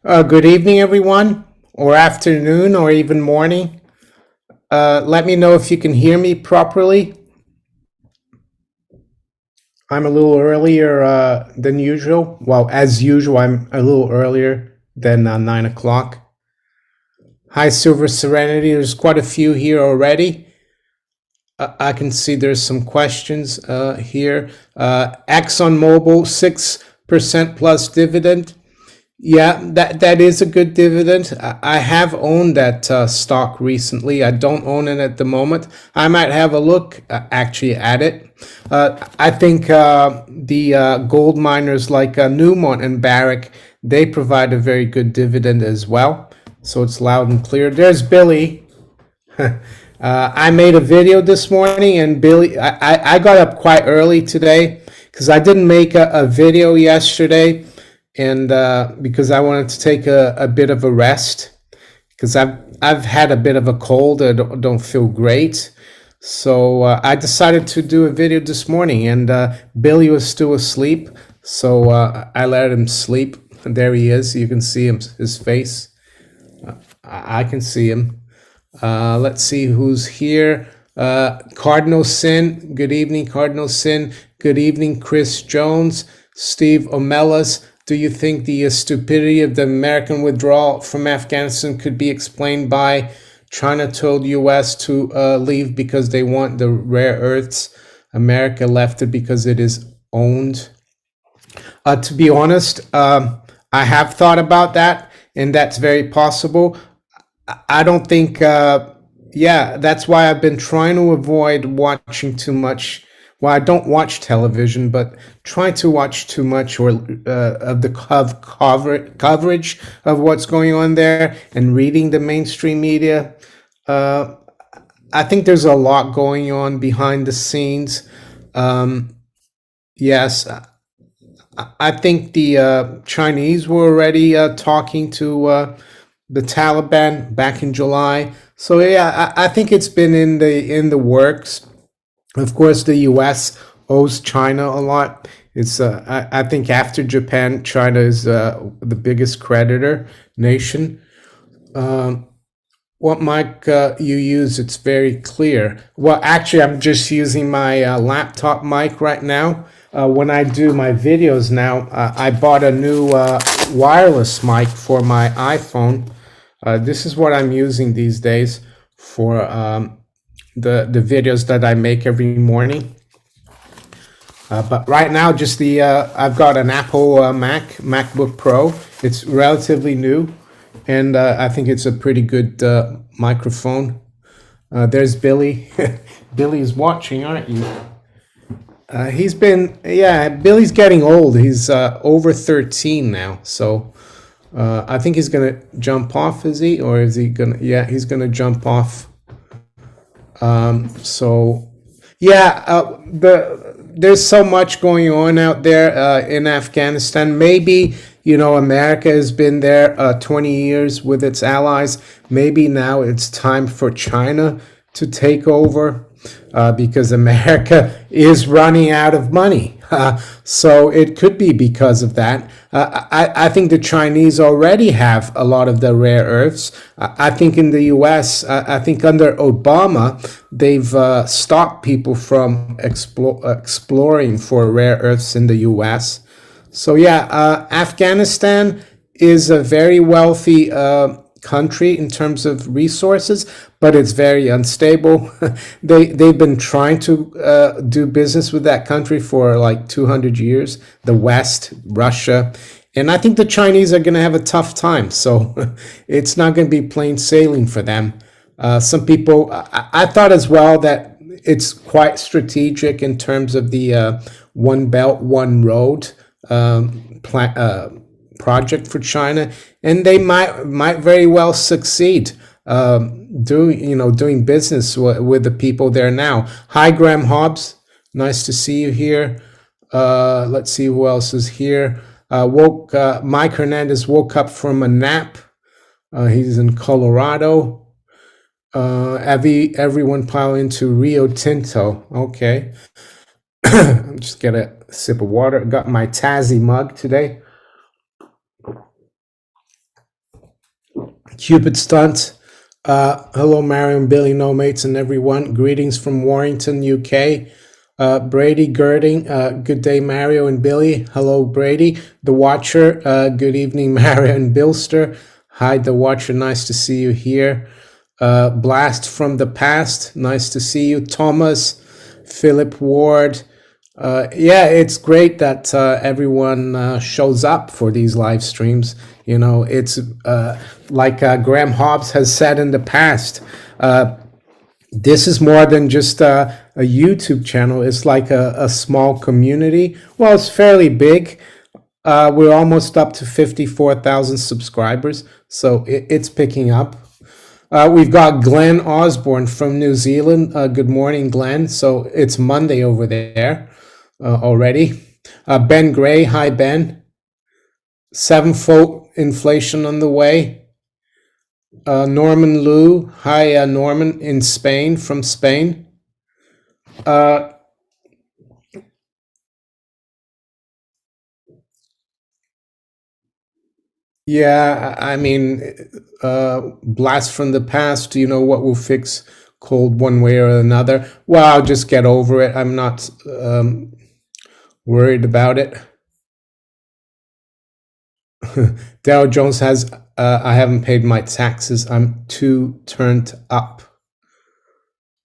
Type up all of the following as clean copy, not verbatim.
Good evening, everyone, or afternoon, or even morning. Let me know if you can hear me properly. I'm a little earlier than usual. Well, as usual, I'm a little earlier than 9 o'clock. Hi, Silver Serenity. There's quite a few here already. I can see there's some questions here. ExxonMobil, 6% plus dividend. Yeah, that is a good dividend. I have owned that stock recently. I don't own it at the moment. I might have a look actually at it. I think the gold miners like Newmont and Barrick, they provide a very good dividend as well. So it's loud and clear. There's Billy. I made a video this morning, and Billy, I got up quite early today because I didn't make a video yesterday, and because I wanted to take a bit of a rest because I've had a bit of a cold. I don't feel great, so I decided to do a video this morning, and Billy was still asleep, so I let him sleep. And there he is. You can see his face. I can see him. Let's see who's here. Cardinal Sin. Good evening, Cardinal Sin. Good evening, Chris Jones. Steve Omelas. Do you think the stupidity of the American withdrawal from Afghanistan could be explained by China told U.S. to leave because they want the rare earths? America left it because it is owned. To be honest, I have thought about that, and that's very possible. I don't think, yeah, that's why I've been trying to avoid watching too much. Well, I don't watch television, but try to watch too much or of the coverage of what's going on there and reading the mainstream media. I think there's a lot going on behind the scenes. Yes, I think the Chinese were already talking to the Taliban back in July. So yeah, I think it's been in the works. Of course, the U.S. owes China a lot. It's I think after Japan, China is the biggest creditor nation. What mic you use? It's very clear. Well, actually, I'm just using my laptop mic right now. When I do my videos now, I bought a new wireless mic for my iPhone. This is what I'm using these days for the videos that I make every morning. But right now, just the I've got an Apple MacBook Pro. It's relatively new, and I think it's a pretty good microphone. There's Billy. Billy's watching, aren't you? He's been, yeah, Billy's getting old. He's over 13 now, so I think he's gonna jump off. Is he, or is he gonna? Yeah, he's gonna jump off. So yeah, there's so much going on out there in Afghanistan. Maybe, America has been there 20 years with its allies. Maybe now it's time for China to take over because America is running out of money. So it could be because of that. I think the Chinese already have a lot of the rare earths. I think in the US, I think under Obama, they've stopped people from exploring for rare earths in the US. So yeah, Afghanistan is a very wealthy country in terms of resources, but it's very unstable. They've been trying to do business with that country for like 200 years. The West, Russia, and I think the Chinese are going to have a tough time. So it's not going to be plain sailing for them. Some people, I thought as well that it's quite strategic in terms of the One Belt, One Road project for China, and they might very well succeed doing business with the people there now. Hi, Graham Hobbs, nice to see you here. Let's see who else is here. Mike Hernandez woke up from a nap. He's in Colorado. Everyone pile into Rio Tinto. Okay. Just get a sip of water. Got my Tassie mug today. Cupid Stunt. Hello, Marion, Billy, no mates, and everyone. Greetings from Warrington, UK. Brady Girding. Good day, Mario and Billy. Hello, Brady. The Watcher. Good evening, Mario and Billster. Hi, The Watcher. Nice to see you here. Blast from the Past. Nice to see you. Thomas. Philip Ward. Yeah, it's great that everyone shows up for these live streams. You know, it's like Graham Hobbs has said in the past. This is more than just a YouTube channel. It's like a small community. Well, it's fairly big. We're almost up to 54,000 subscribers, so it's picking up. We've got Glenn Osborne from New Zealand. Good morning, Glenn. So it's Monday over there already. Ben Gray, hi Ben. Sevenfold inflation on the way. Norman Liu, hi Norman in Spain, from Spain. Yeah, I mean, blast from the past, you know what will fix cold one way or another? Well, I'll just get over it. I'm not worried about it. Dow Jones has, I haven't paid my taxes. I'm too turned up.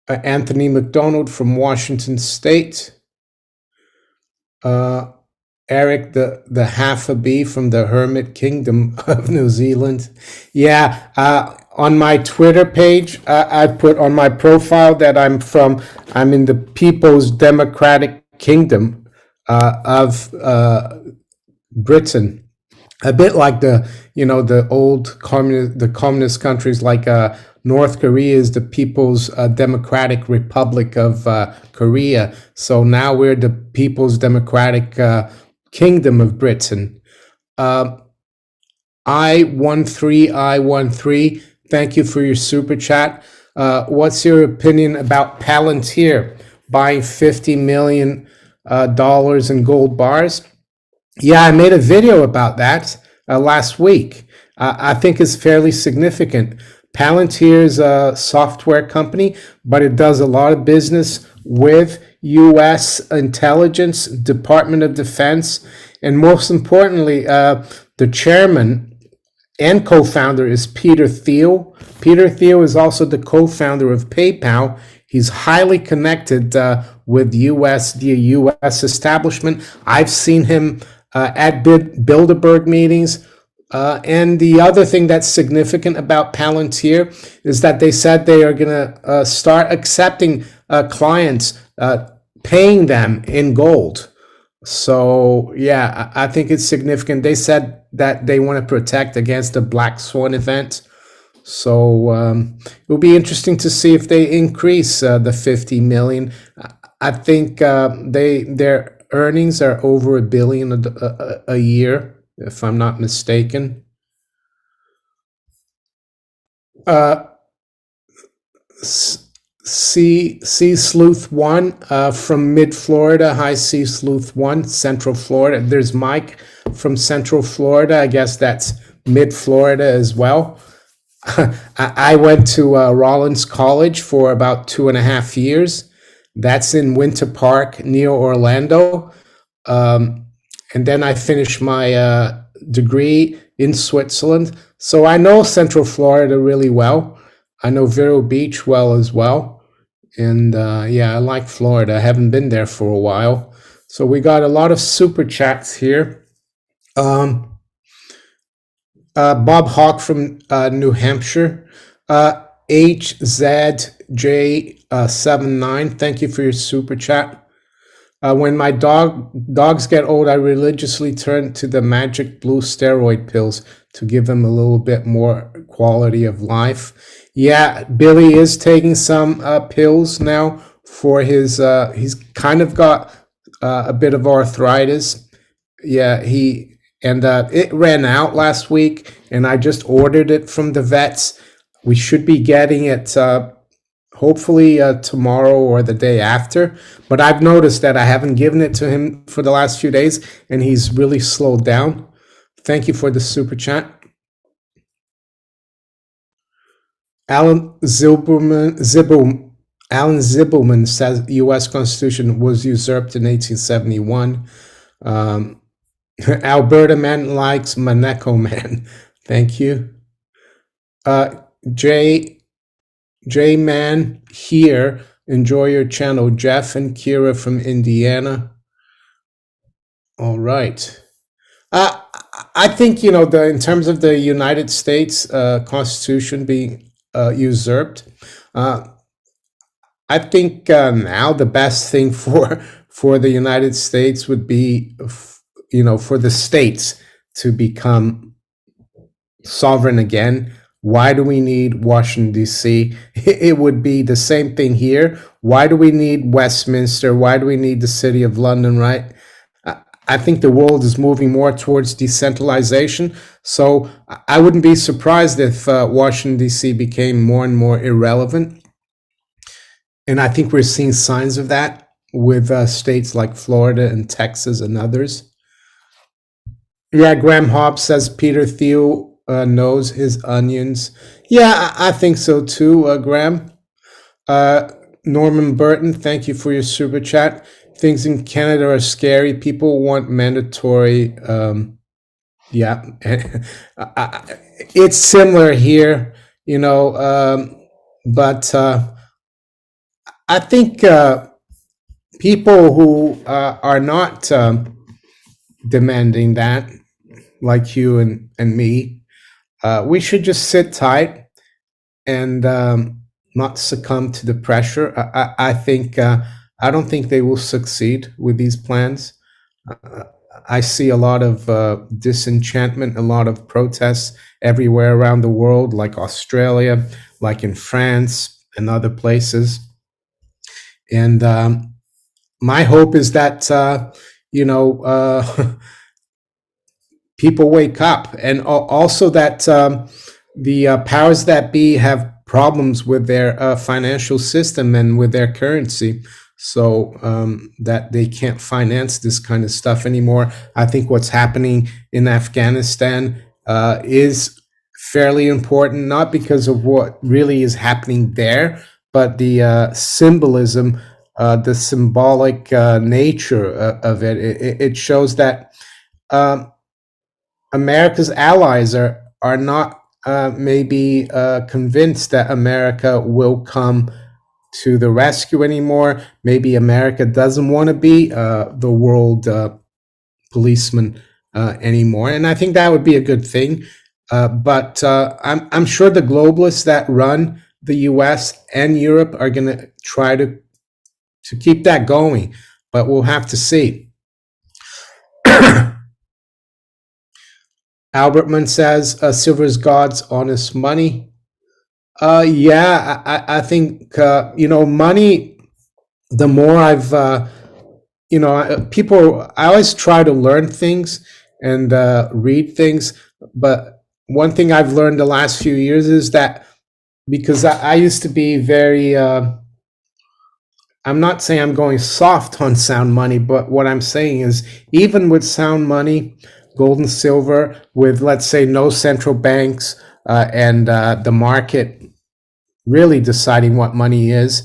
Anthony McDonald from Washington State. Eric, the half a bee from the Hermit Kingdom of New Zealand. Yeah, on my Twitter page, I put on my profile that I'm in the People's Democratic Kingdom of Britain. A bit like the old communist countries like North Korea is the People's Democratic Republic of Korea. So now we're the People's Democratic Kingdom of Britain. I13, thank you for your super chat. What's your opinion about Palantir buying $50 million in gold bars? Yeah, I made a video about that last week. I think it's fairly significant. Palantir is a software company, but it does a lot of business with U.S. intelligence, Department of Defense, and most importantly, the chairman and co-founder is Peter Thiel. Peter Thiel is also the co-founder of PayPal. He's highly connected with the U.S. establishment. I've seen him at Bilderberg meetings. And the other thing that's significant about Palantir is that they said they are going to start accepting clients, paying them in gold. So, yeah, I think it's significant. They said that they want to protect against the Black Swan event. So it'll be interesting to see if they increase the 50 million. I think their earnings are over $1 billion a year, if I'm not mistaken. C Sleuth 1 from mid Florida. Hi, C Sleuth 1, Central Florida. There's Mike from Central Florida. I guess that's mid Florida as well. I went to Rollins College for about 2.5 years. That's in Winter Park near Orlando. And then I finished my degree in Switzerland. So I know Central Florida really well. I know Vero Beach well as well. And yeah, I like Florida. I haven't been there for a while. So we got a lot of super chats here. Bob Hawk from New Hampshire. HZJ79, thank you for your super chat. When my dogs get old, I religiously turn to the magic blue steroid pills to give them a little bit more quality of life. Yeah, Billy is taking some pills now for his, he's kind of got a bit of arthritis. Yeah, it ran out last week, and I just ordered it from the vets. We should be getting it hopefully tomorrow or the day after. But I've noticed that I haven't given it to him for the last few days, and he's really slowed down. Thank you for the super chat. Alan Zibelman says U.S. Constitution was usurped in 1871. Alberta Man likes Maneco Man. Thank you. J Man here. Enjoy your channel. Jeff and Kira from Indiana. All right. I think, in terms of the United States Constitution being usurped, I think now the best thing for the United States would be, for the states to become sovereign again. Why do we need Washington, D.C.? It would be the same thing here. Why do we need Westminster? Why do we need the City of London, right? I think the world is moving more towards decentralization. So I wouldn't be surprised if Washington, D.C. became more and more irrelevant. And I think we're seeing signs of that with states like Florida and Texas and others. Yeah, Graham Hobbs says Peter Thiel knows his onions. Yeah, I think so too, Graham. Norman Burton, thank you for your super chat. Things in Canada are scary. People want mandatory. Yeah, it's similar here, but I think people who are not demanding that, like you and me, we should just sit tight and not succumb to the pressure. I think I don't think they will succeed with these plans. I see a lot of disenchantment, a lot of protests everywhere around the world, like Australia, like in France and other places. And my hope is that, people wake up, and also that the powers that be have problems with their financial system and with their currency, so that they can't finance this kind of stuff anymore. I think what's happening in Afghanistan is fairly important, not because of what really is happening there, but the symbolism, the symbolic nature of it. It shows that America's allies are not maybe convinced that America will come to the rescue anymore. Maybe America doesn't want to be the world policeman anymore, and I think that would be a good thing. But I'm sure the globalists that run the U.S. and Europe are going to try to keep that going, but we'll have to see. Albertman says, "Silver's God's honest money." Yeah, I think money. The more I've, people. I always try to learn things and read things, but one thing I've learned the last few years is that, because I used to be very. I'm not saying I'm going soft on sound money, but what I'm saying is, even with sound money, gold and silver, with, let's say, no central banks and the market really deciding what money is.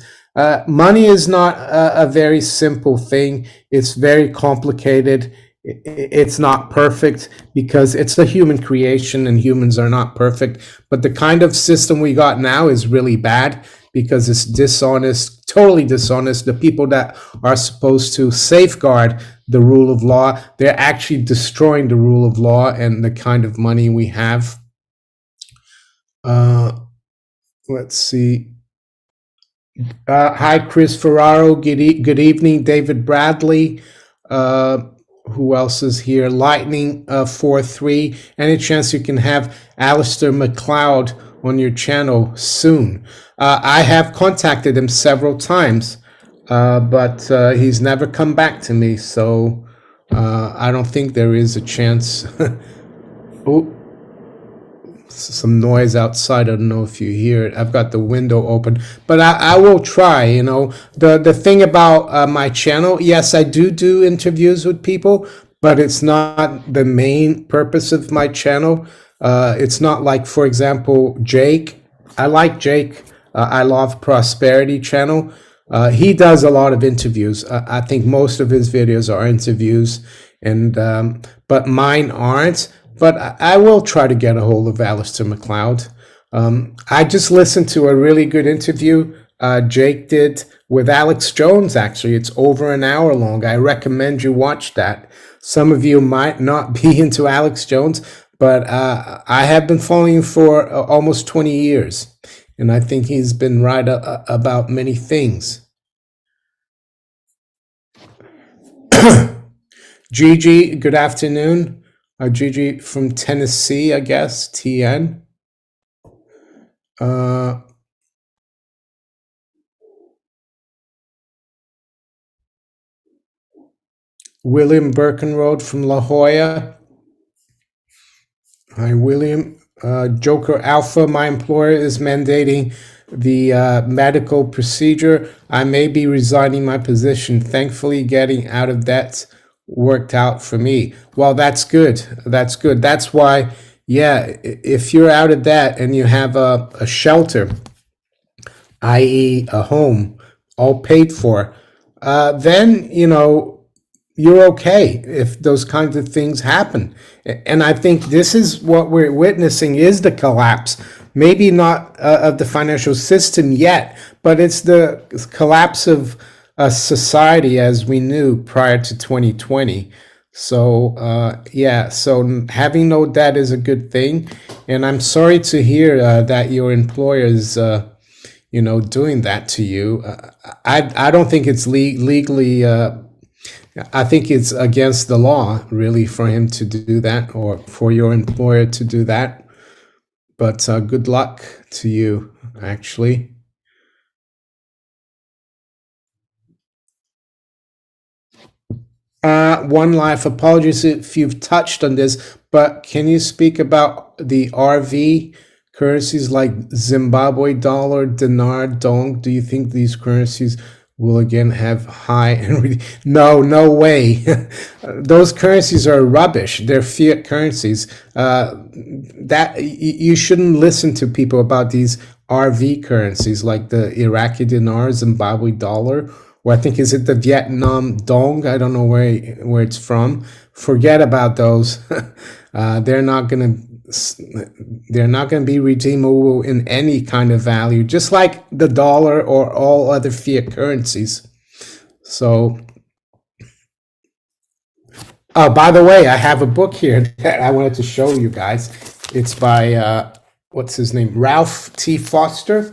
Money is not a very simple thing. It's very complicated. It's not perfect because it's a human creation and humans are not perfect. But the kind of system we got now is really bad because it's dishonest, totally dishonest. The people that are supposed to safeguard the rule of law, they're actually destroying the rule of law and the kind of money we have. Let's see. Hi, Chris Ferraro. Good evening, David Bradley. Who else is here? Lightning 43. Any chance you can have Alistair McLeod on your channel soon? I have contacted him several times, but he's never come back to me, so I don't think there is a chance. Oh, some noise outside. I don't know if you hear it. I've got the window open, but I will try. The thing about my channel, yes, I do interviews with people, but it's not the main purpose of my channel. It's not like, for example, Jake I like Jake. I love Prosperity Channel. He does a lot of interviews. I think most of his videos are interviews, and but mine aren't. But I will try to get a hold of Alistair McLeod. I just listened to a really good interview Jake did with Alex Jones. Actually, it's over an hour long. I recommend you watch that. Some of you might not be into Alex Jones, but I have been following him for almost 20 years, and I think he's been right about many things. Gigi, good afternoon. Gigi from Tennessee, I guess, TN. William Birkenroad from La Jolla. Hi, William. Joker Alpha, my employer is mandating the medical procedure. I may be resigning my position. Thankfully, getting out of debt worked out for me. Well, that's good. That's good. That's why, yeah, if you're out of debt and you have a shelter, i.e. a home, all paid for, then, you know, you're okay if those kinds of things happen. And I think this is what we're witnessing is the collapse. Maybe not of the financial system yet, but it's the collapse of society as we knew prior to 2020. So yeah, so having no debt is a good thing. And I'm sorry to hear that your employer is you know, doing that to you. I don't think it's legally I think it's against the law, really, for him to do that or for your employer to do that. But good luck to you, actually. One Life, apologies if you've touched on this, but can you speak about the RV currencies like Zimbabwe dollar, dinar, dong? Do you think these currencies will again have high and no way. Those currencies are rubbish. They're fiat currencies. That you shouldn't listen to people about these RV currencies like the Iraqi dinar, Zimbabwe dollar, or I think is it the Vietnam dong? I don't know where it's from. Forget about those. They're not gonna be redeemable in any kind of value, just like the dollar or all other fiat currencies. So, oh, by the way, I have a book here that I wanted to show you guys. It's by what's his name, Ralph T. Foster.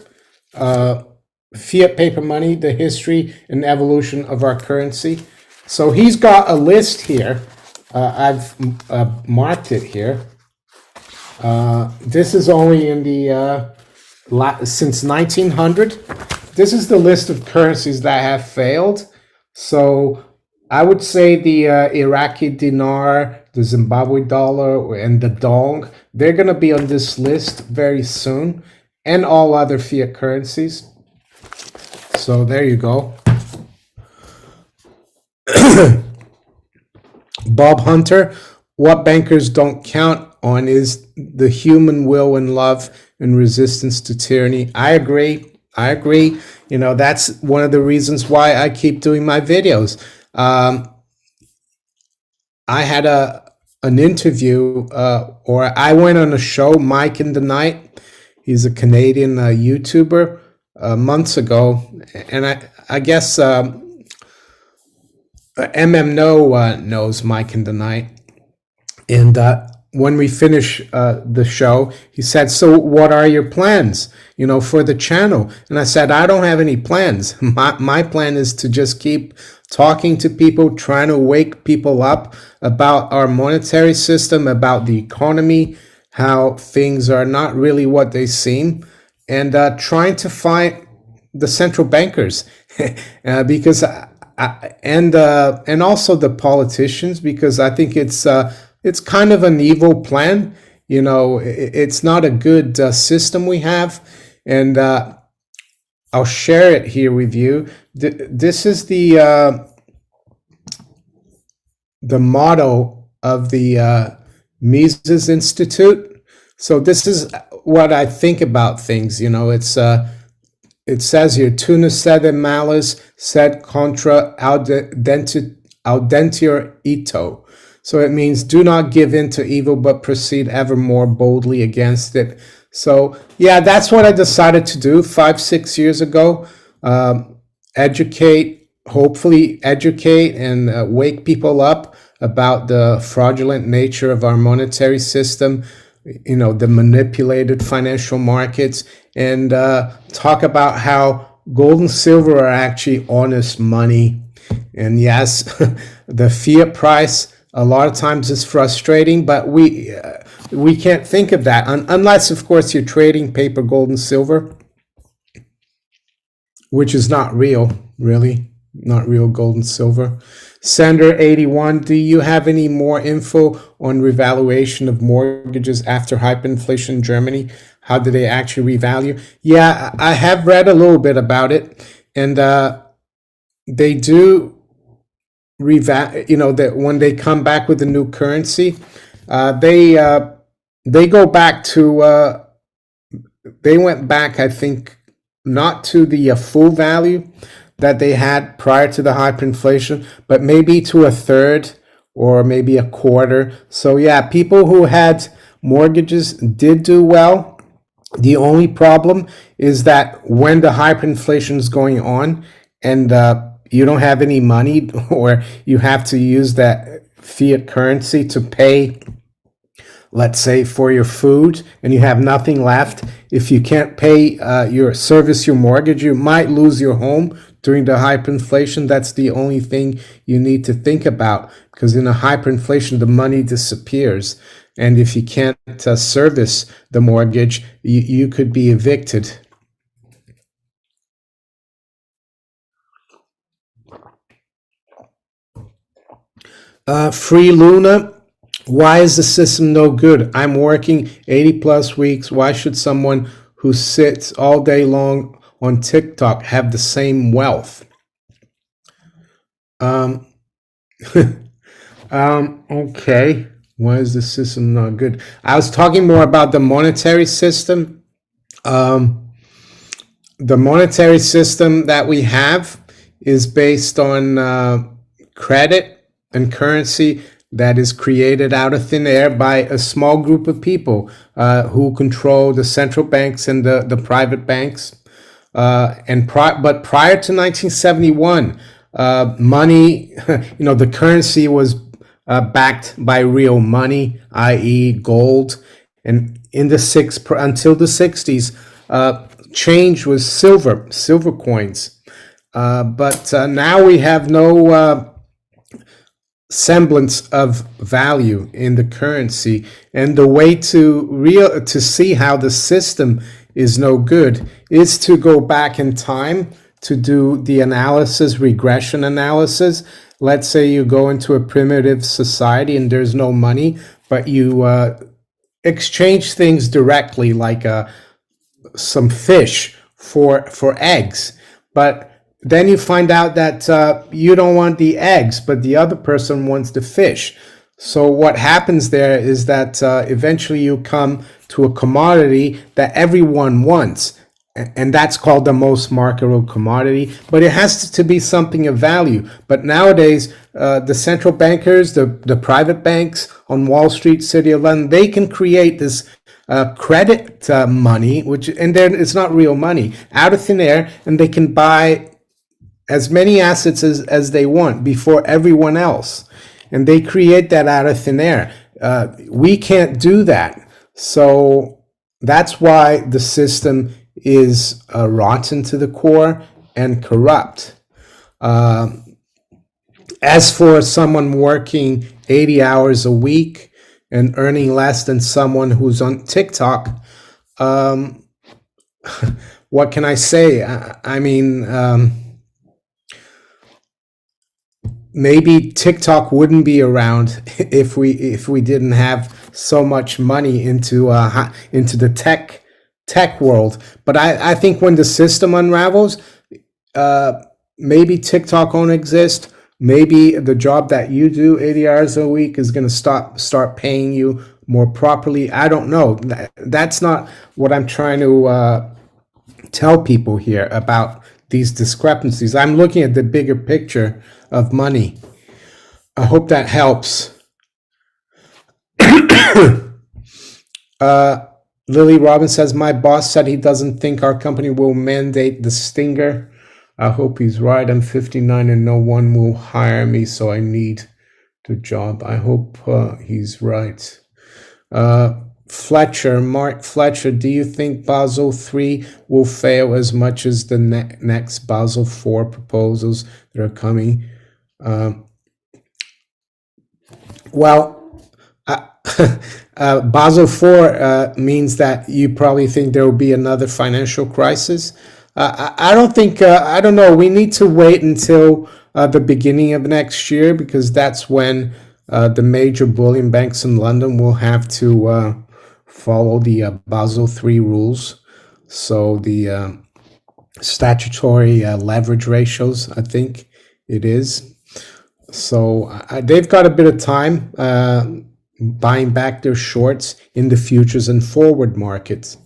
Fiat Paper Money: The History and Evolution of Our Currency. So he's got a list here. I've marked it here. This is only in the since 1900. This is the list of currencies that have failed. So I would say the Iraqi dinar, the Zimbabwe dollar, and the dong, they're going to be on this list very soon, and all other fiat currencies. So there you go. Bob Hunter, what bankers don't count on is the human will and love and resistance to tyranny. I agree. You know, that's one of the reasons why I keep doing my videos. I had an interview, or I went on a show, Mike in the Night. He's a Canadian YouTuber, months ago, and I guess No knows Mike in the Night. And when we finish the show, he said, "So what are your plans, you know, for the channel?" And I said, "I don't have any plans. My plan is to just keep talking to people, trying to wake people up about our monetary system, about the economy, how things are not really what they seem, and trying to fight the central bankers because and also the politicians, because I think it's kind of an evil plan. You know, it's not a good system we have, and I'll share it here with you. This is the motto of the Mises Institute. So this is what I think about things. It says here, tuna sed in malice, sed contra audentior ito. So it means do not give in to evil, but proceed ever more boldly against it. So yeah, that's what I decided to do 5-6 years ago. Hopefully educate and wake people up about the fraudulent nature of our monetary system, the manipulated financial markets, and talk about how gold and silver are actually honest money. And yes, the fiat price a lot of times is frustrating, but we can't think of that unless, of course, you're trading paper gold and silver, which is not real, really, not real gold and silver. Sender 81, do you have any more info on revaluation of mortgages after hyperinflation in Germany? How do they actually revalue? Yeah, I have read a little bit about it, and they do that when they come back with a new currency, they go back to they went back, I think, not to the full value that they had prior to the hyperinflation, but maybe to a third or maybe a quarter. So yeah, people who had mortgages did do well. The only problem is that when the hyperinflation is going on and you don't have any money, or you have to use that fiat currency to pay, let's say, for your food, and you have nothing left. If you can't pay your mortgage, you might lose your home during the hyperinflation. That's the only thing you need to think about, because in a hyperinflation, the money disappears. And if you can't service the mortgage, you could be evicted. Free Luna, why is the system no good? I'm working 80 plus weeks. Why should someone who sits all day long on TikTok have the same wealth? Okay. Why is the system not good? I was talking more about the monetary system. The monetary system that we have is based on credit and currency that is created out of thin air by a small group of people who control the central banks and the private banks. But prior to 1971, money, the currency was backed by real money, i.e. gold. And until the 60s, change was silver coins. But now we have no semblance of value in the currency. And the way to see how the system is no good is to go back in time to do the regression analysis. Let's say you go into a primitive society and there's no money, but you exchange things directly, like some fish for eggs. But then you find out that you don't want the eggs, but the other person wants the fish. So what happens there is that eventually you come to a commodity that everyone wants. And that's called the most marketable commodity, but it has to be something of value. But nowadays, the central bankers, the private banks on Wall Street, City of London, they can create this credit money, and then it's not real money, out of thin air, and they can buy as many assets as they want before everyone else. And they create that out of thin air. We can't do that. So that's why the system is rotten to the core and corrupt. As for someone working 80 hours a week and earning less than someone who's on TikTok, what can I say? I mean, maybe TikTok wouldn't be around if we didn't have so much money into the tech world. But I think when the system unravels, maybe TikTok won't exist. Maybe the job that you do 80 hours a week is going to start paying you more properly. I don't know. That's not what I'm trying to tell people here about these discrepancies. I'm looking at the bigger picture of money. I hope that helps. Lily Robbins says, my boss said he doesn't think our company will mandate the stinger. I hope he's right. I'm 59 and no one will hire me, so I need the job. I hope he's right. Mark Fletcher, do you think Basel III will fail as much as the next Basel IV proposals that are coming? Basel IV means that you probably think there will be another financial crisis. I don't think, I don't know, we need to wait until the beginning of next year, because that's when the major bullion banks in London will have to follow the Basel III rules. So the statutory leverage ratios, I think it is. So they've got a bit of time buying back their shorts in the futures and forward markets.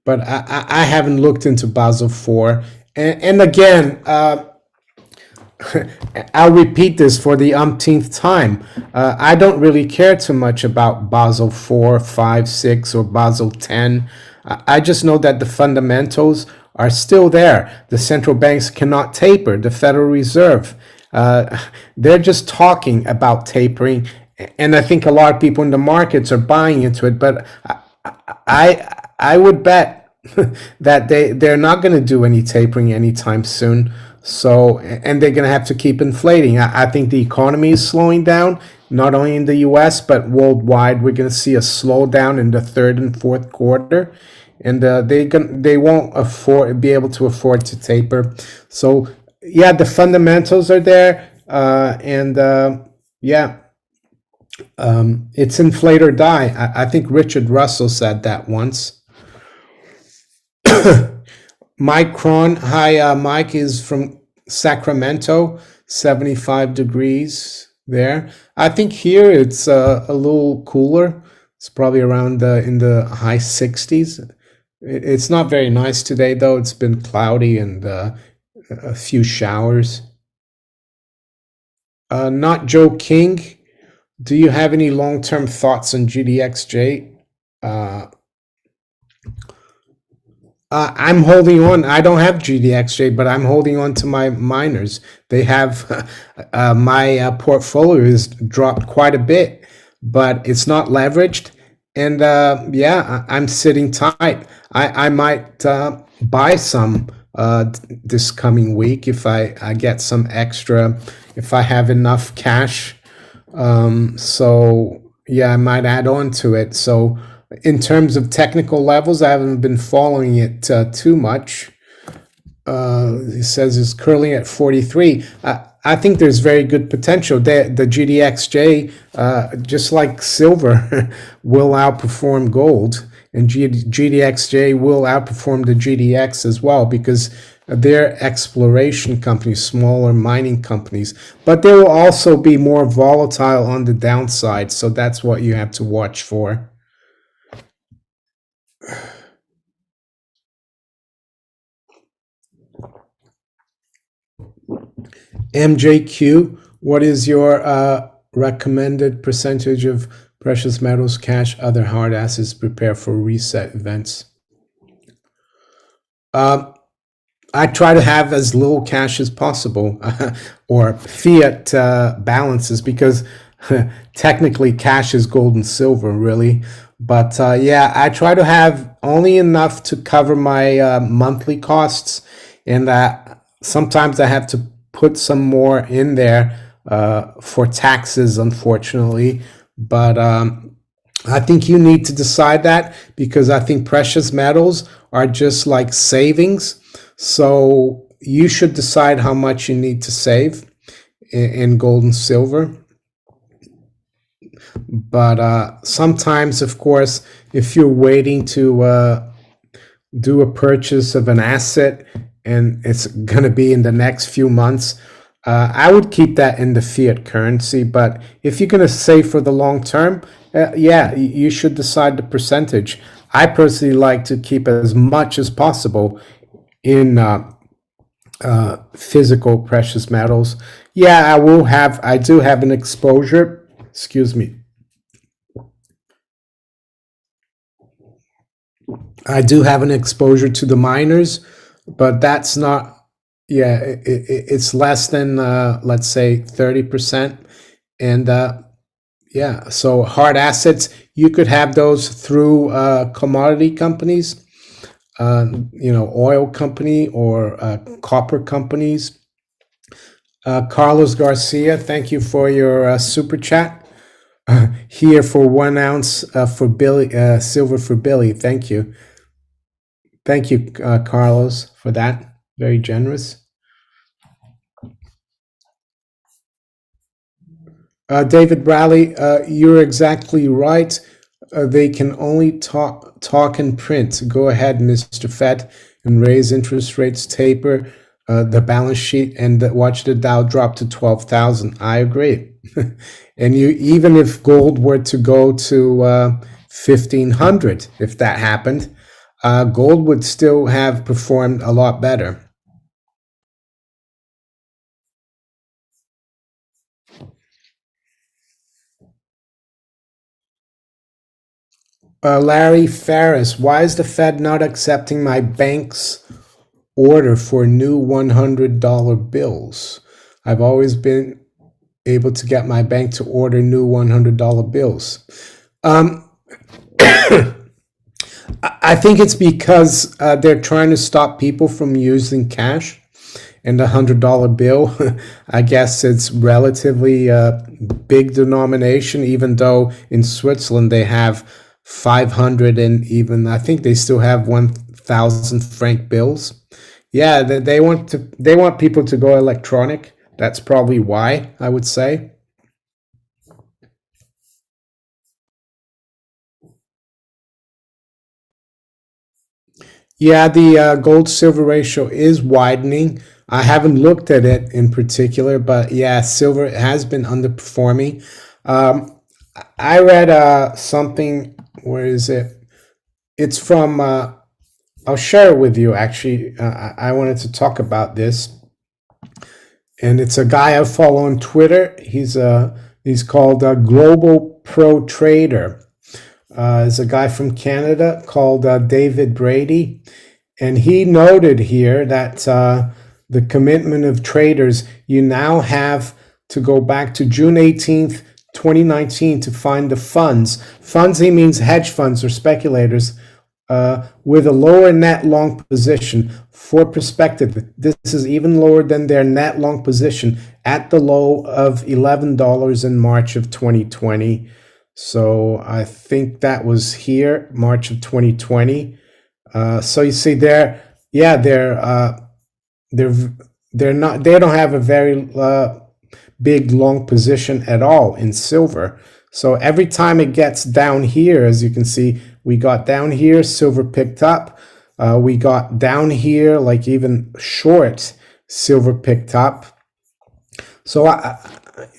But I haven't looked into Basel IV. And again, I'll repeat this for the umpteenth time. I don't really care too much about Basel IV, 5, 6, or Basel 10. I just know that the fundamentals are still there. The central banks cannot taper. The Federal Reserve, they're just talking about tapering. And I think a lot of people in the markets are buying into it. But I would bet that they're not going to do any tapering anytime soon. So, and they're going to have to keep inflating. I think the economy is slowing down, not only in the US, but worldwide. We're going to see a slowdown in the third and fourth quarter. And they won't be able to afford to taper. So, yeah, the fundamentals are there. It's inflate or die. I think Richard Russell said that once. Mike Cron, hi, Mike is from Sacramento, 75 degrees there. I think here it's a little cooler. It's probably around in the high 60s. It's not very nice today, though. It's been cloudy and a few showers. Not Joe King. Do you have any long-term thoughts on Gtxj? I'm holding on. I don't have Gtxj, but I'm holding on to my miners. They have my portfolio has dropped quite a bit, but it's not leveraged. And I'm sitting tight. I might buy some this coming week if I get some extra, if I have enough cash. So yeah, I might add on to it. So in terms of technical levels, I haven't been following it too much. He says it's curling at 43. I think there's very good potential. The Gtxj, just like silver, will outperform gold, and Gtxj will outperform the GDX as well, because they're exploration companies, smaller mining companies. But they will also be more volatile on the downside, so that's what you have to watch for. MJQ, what is your recommended percentage of precious metals, cash, other hard assets prepare for reset events? I try to have as little cash as possible, or fiat balances, because technically cash is gold and silver, really. But yeah, I try to have only enough to cover my monthly costs, and sometimes I have to put some more in there for taxes, unfortunately. But I think you need to decide that, because I think precious metals are just like savings. So you should decide how much you need to save in gold and silver. But sometimes, of course, if you're waiting to do a purchase of an asset and it's going to be in the next few months, I would keep that in the fiat currency, but if you're going to save for the long term, yeah, you should decide the percentage. I personally like to keep as much as possible in physical precious metals. Yeah, I do have an exposure. Excuse me. I do have an exposure to the miners, but that's not, yeah, it's less than, let's say, 30%. And yeah, so hard assets, you could have those through commodity companies, oil company or copper companies. Carlos Garcia, thank you for your super chat. Here for 1 ounce for Billy, silver for Billy. Thank you. Thank you, Carlos, for that. Very generous. David Bradley, you're exactly right. They can only talk and print. Go ahead, Mr. Fed, and raise interest rates, taper the balance sheet, and watch the Dow drop to 12,000. I agree. And even if gold were to go to 1,500, if that happened, gold would still have performed a lot better. Larry Ferris, why is the Fed not accepting my bank's order for new $100 bills? I've always been able to get my bank to order new $100 bills. I think it's because they're trying to stop people from using cash. And the $100 bill, I guess it's relatively big denomination, even though in Switzerland they have 500 and even I think they still have 1,000 franc bills. Yeah, they want people to go electronic. That's probably why, I would say. Yeah, the gold silver ratio is widening. I haven't looked at it in particular, but yeah, silver has been underperforming. Um, I read something. Where is it? It's from. I'll share it with you. Actually, I wanted to talk about this, and it's a guy I follow on Twitter. He's called Global Pro Trader. Is a guy from Canada called David Brady, and he noted here that the commitment of traders, you now have to go back to June 18th, 2019 to find the funds. Funds, he means hedge funds or speculators with a lower net long position. For perspective, this is even lower than their net long position at the low of $11 in March of 2020. So I think that was here, March of 2020. So you see, yeah, they're they're not they don't have a very big long position at all in silver. So every time it gets down here, as you can see, we got down here, silver picked up. We got down here, like even short, silver picked up. So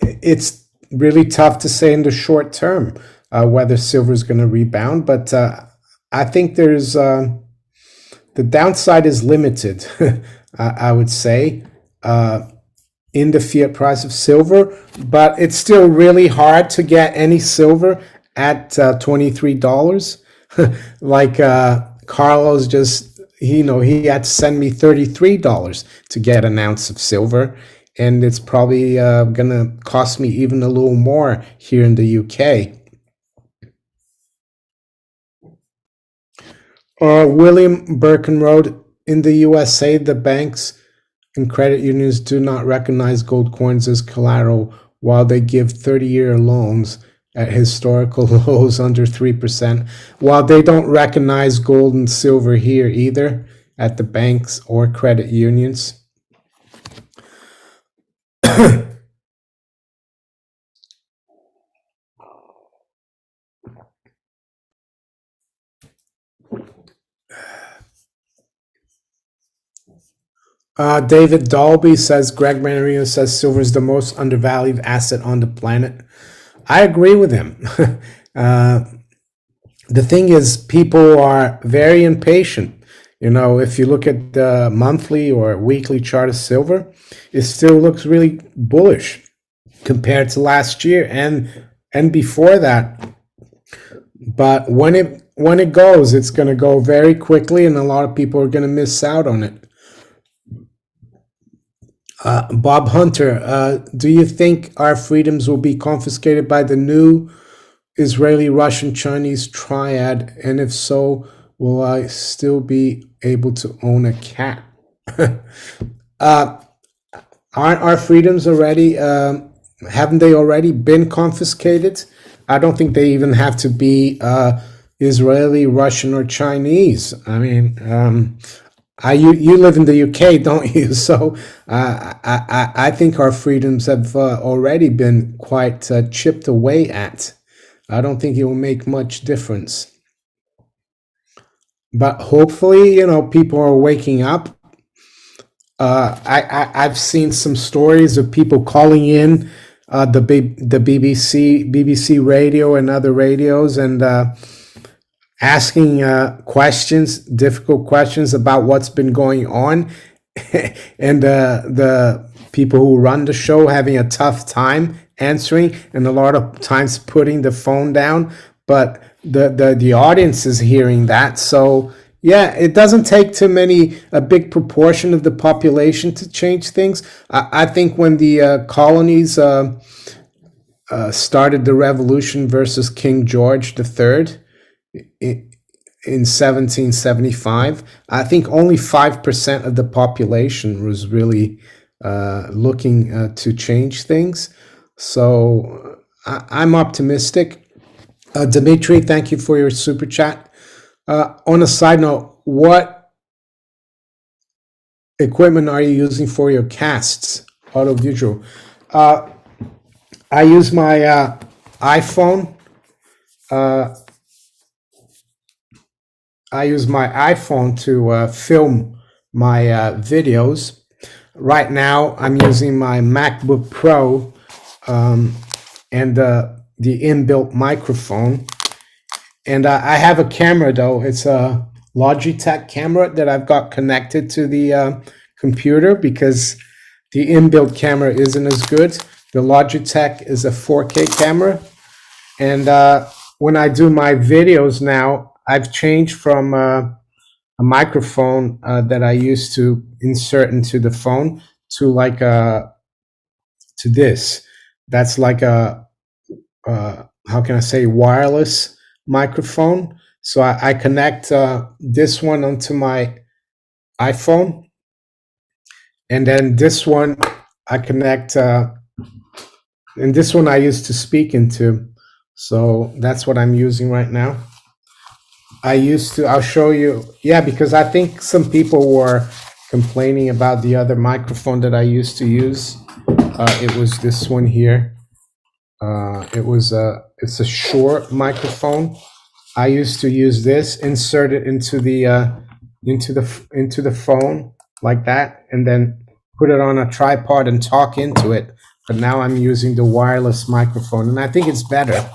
it's really tough to say in the short term whether silver is going to rebound, but I think there's the downside is limited. I would say in the fiat price of silver, but it's still really hard to get any silver at $23. Like Carlos just, he had to send me $33 to get an ounce of silver, and it's probably gonna cost me even a little more here in the UK. William Birkenroad, in the USA, the banks and credit unions do not recognize gold coins as collateral while they give 30-year loans at historical lows under 3%, while they don't recognize gold and silver here either at the banks or credit unions. David Dalby says, Greg Marino says silver is the most undervalued asset on the planet. I agree with him. The thing is, people are very impatient. You know, if you look at the monthly or weekly chart of silver, it still looks really bullish compared to last year and before that. But when it goes, it's going to go very quickly, and a lot of people are going to miss out on it. Bob Hunter, do you think our freedoms will be confiscated by the new Israeli, Russian, Chinese triad? And if so, will I still be able to own a cat? Aren't our freedoms already, haven't they already been confiscated? I don't think they even have to be Israeli, Russian, or Chinese. I mean, you live in the UK, don't you? So I think our freedoms have already been quite chipped away at. I don't think it will make much difference. But hopefully, you know, people are waking up. I've seen some stories of people calling in the BBC radio and other radios and asking questions, difficult questions about what's been going on, and the people who run the show having a tough time answering, and a lot of times putting the phone down. But the audience is hearing that, so yeah, it doesn't take a big proportion of the population to change things. I think when the colonies started the revolution versus King George III in 1775, I think only 5% of the population was really looking to change things. So I'm optimistic. Dimitri, thank you for your super chat. On a side note, what equipment are you using for your casts, audiovisual? I use my iPhone. I use my iPhone to film my videos. Right now, I'm using my MacBook Pro and the inbuilt microphone. And I have a camera, though. It's a Logitech camera that I've got connected to the computer because the inbuilt camera isn't as good. The Logitech is a 4K camera. And when I do my videos now, I've changed from a microphone that I used to insert into the phone to to this. That's like a how can I say, wireless microphone. So I connect this one onto my iPhone, and then this one I connect, and this one I use to speak into. So that's what I'm using right now. I'll show you, yeah, because I think some people were complaining about the other microphone that I used to use. It was this one here. It's a short microphone. I used to use this, insert it into the phone like that, and then put it on a tripod and talk into it. But now I'm using the wireless microphone, and I think it's better.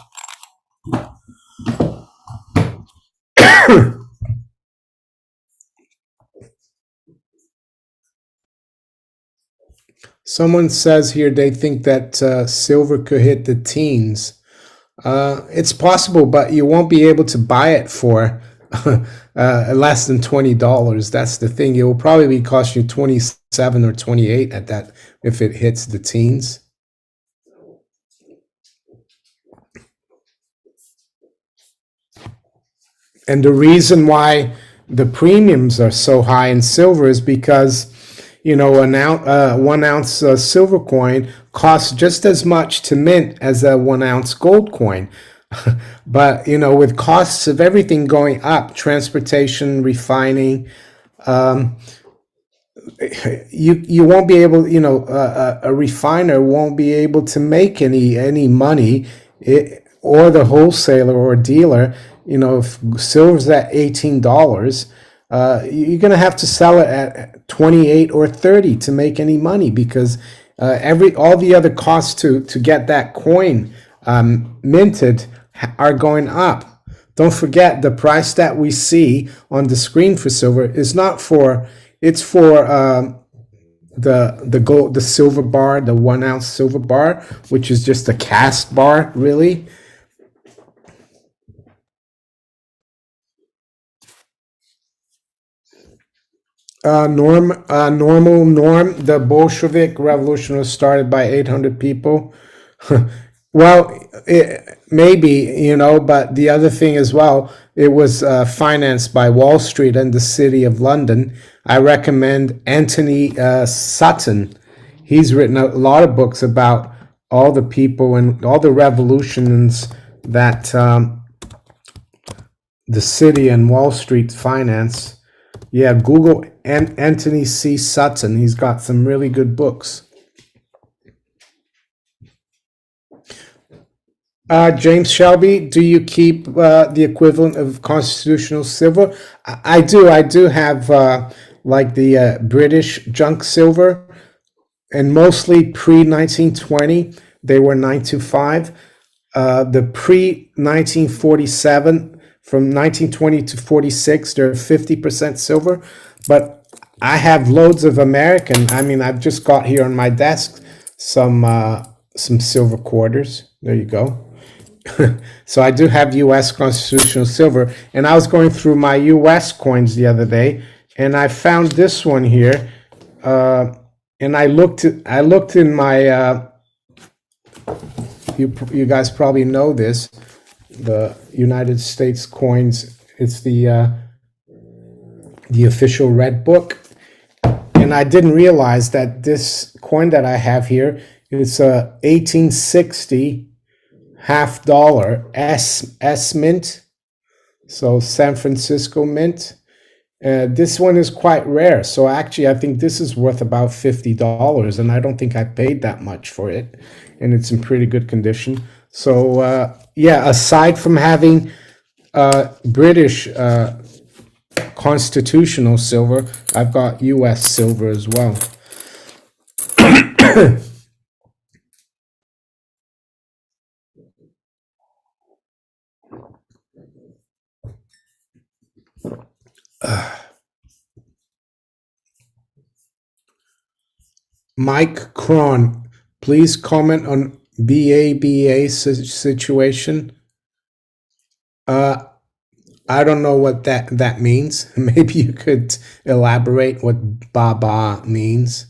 Someone says here they think that silver could hit the teens. It's possible, but you won't be able to buy it for less than $20. That's the thing. It will probably cost you 27 or 28 at that if it hits the teens. And the reason why the premiums are so high in silver is because, you know, 1 ounce silver coin costs just as much to mint as a 1 ounce gold coin. But, you know, with costs of everything going up, transportation, refining, you won't be able, you know, a refiner won't be able to make any money, or the wholesaler or dealer. You know, if silver's at $18, you're going to have to sell it at 28 or 30 to make any money, because all the other costs to get that coin minted are going up. Don't forget, the price that we see on the screen for silver is not for, it's for the gold, the silver bar, the 1 ounce silver bar, which is just a cast bar, really. Norm, the Bolshevik Revolution was started by 800 people. Well, maybe, but the other thing as well, it was financed by Wall Street and the City of London. I recommend Anthony Sutton. He's written a lot of books about all the people and all the revolutions that the city and Wall Street finance. Yeah, Google Anthony C. Sutton. He's got some really good books. James Shelby, do you keep the equivalent of constitutional silver? I do. I do have like the British junk silver, and mostly pre 1920 they were 925. The pre 1947, from 1920 to 46, they're 50% silver. But I have loads of American. I mean, I've just got here on my desk some silver quarters. There you go. So I do have U.S. constitutional silver, and I was going through my U.S. coins the other day, and I found this one here, and I looked in my. You guys probably know this, the United States coins. It's the official red book, and I didn't realize that this coin that I have here is a 1860 half dollar S mint, so San Francisco mint. This one is quite rare, so actually I think this is worth about $50, and I don't think I paid that much for it, and it's in pretty good condition. So yeah, aside from having British constitutional silver, I've got US silver as well. Mike Cron, please comment on BABA situation. I don't know what that means. Maybe you could elaborate what Baba means.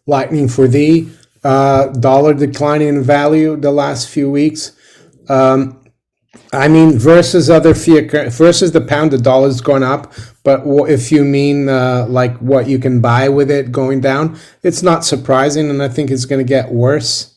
Lightning for thee. Dollar declining in value the last few weeks. I mean, versus other fiat, versus the pound, the dollar's gone up. But if you mean like what you can buy with it going down, it's not surprising, and I think it's going to get worse.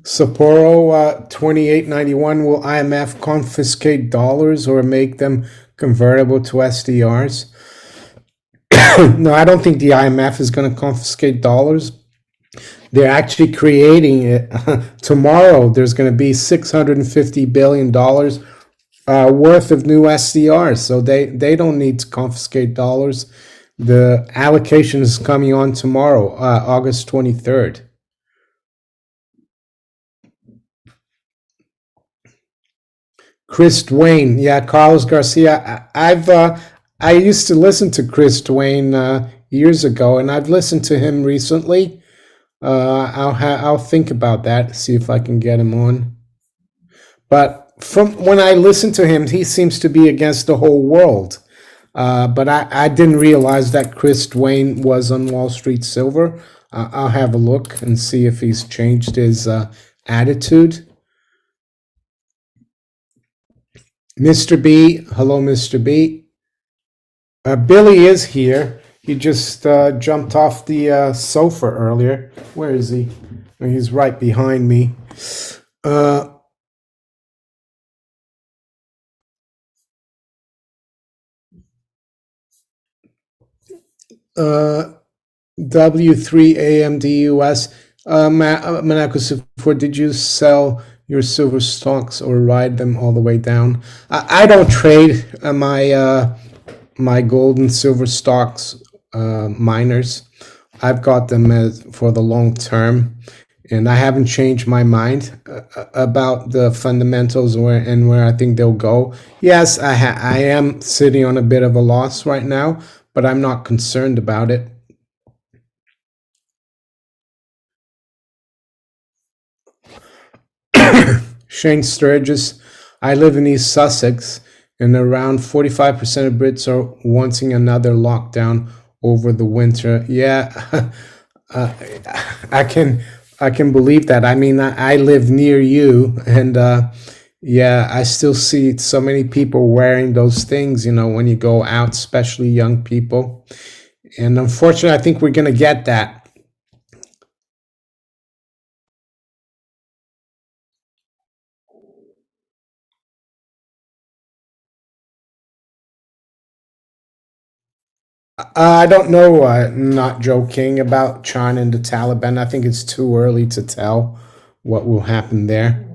Sapporo 2891. Will IMF confiscate dollars or make them convertible to SDRs? No, I don't think the IMF is going to confiscate dollars. They're actually creating it. Tomorrow, there's going to be $650 billion worth of new SDRs. So they don't need to confiscate dollars. The allocation is coming on tomorrow, August 23rd. Chris Dwayne, yeah, Carlos Garcia. I used to listen to Chris Dwayne years ago, and I've listened to him recently. I'll think about that, see if I can get him on. But from when I listen to him, he seems to be against the whole world. But I didn't realize that Chris Dwayne was on Wall Street Silver. I'll have a look and see if he's changed his attitude. Mr. B, hello, Mr. B. Billy is here. He just jumped off the sofa earlier. Where is he? He's right behind me. Uh, uh, W3AMDUS. Maneco64, did you sell your silver stocks or ride them all the way down? I don't trade my gold and silver stocks miners. I've got them for the long term, and I haven't changed my mind about the fundamentals and where I think they'll go. Yes, I am sitting on a bit of a loss right now, but I'm not concerned about it. Shane Sturgis, I live in East Sussex, and around 45% of Brits are wanting another lockdown over the winter. Yeah, uh, I can believe that. I mean, I live near you, and yeah, I still see so many people wearing those things. You know, when you go out, especially young people. And unfortunately, I think we're gonna get that. I don't know. Not joking about China and the Taliban. I think it's too early to tell what will happen there.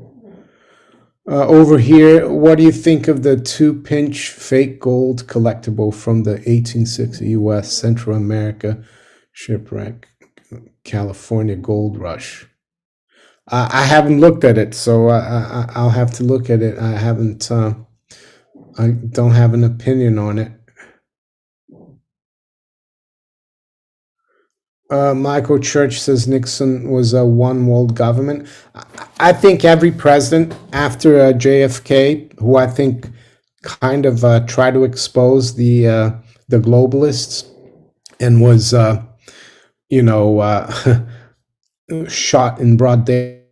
Over here, what do you think of the two-pinch fake gold collectible from the 1860 U.S. Central America shipwreck, California gold rush? I haven't looked at it, so I'll have to look at it. I haven't. I don't have an opinion on it. Michael Church says Nixon was a one world government. I think every president after JFK, who I think kind of tried to expose the globalists and was, you know, shot in broad day.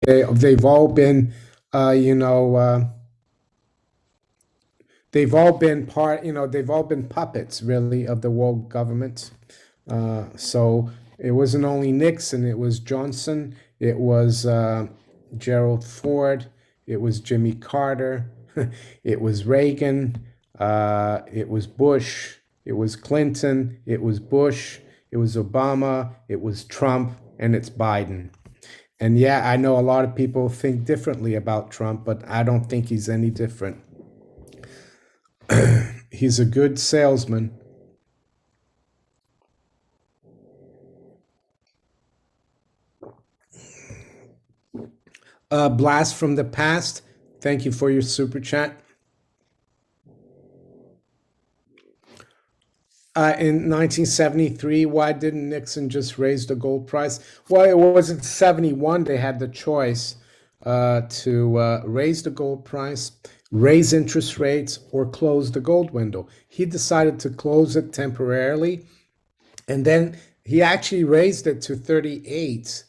They've all been, you know, they've all been part, you know, they've all been puppets, really, of the world government. So it wasn't only Nixon, it was Johnson, it was Gerald Ford, it was Jimmy Carter, it was Reagan, it was Bush, it was Clinton, it was Bush, it was Obama, it was Trump, and it's Biden. And yeah, I know a lot of people think differently about Trump, but I don't think he's any different. He's a good salesman. Blast from the past. Thank you for your super chat. In 1973, why didn't Nixon just raise the gold price? Well, it wasn't 71. They had the choice to raise the gold price, raise interest rates, or close the gold window. He decided to close it temporarily, and then he actually raised it to 38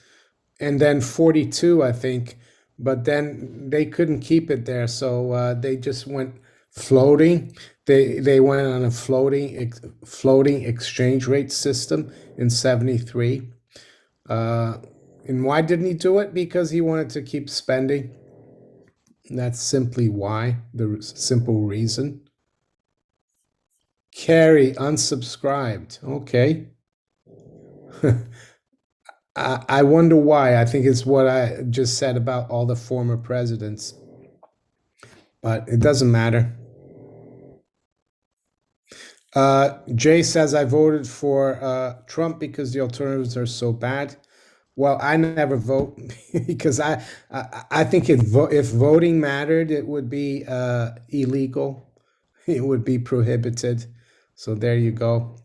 and then 42, I think. But then they couldn't keep it there, so they just went floating. They went on a floating exchange rate system in '73. And why didn't he do it? Because he wanted to keep spending. That's simply why. The simple reason. Carrie unsubscribed. Okay. I wonder why. I think it's what I just said about all the former presidents, but it doesn't matter. Jay says I voted for Trump because the alternatives are so bad. Well, I never vote because I think if voting mattered, it would be illegal. It would be prohibited. So there you go.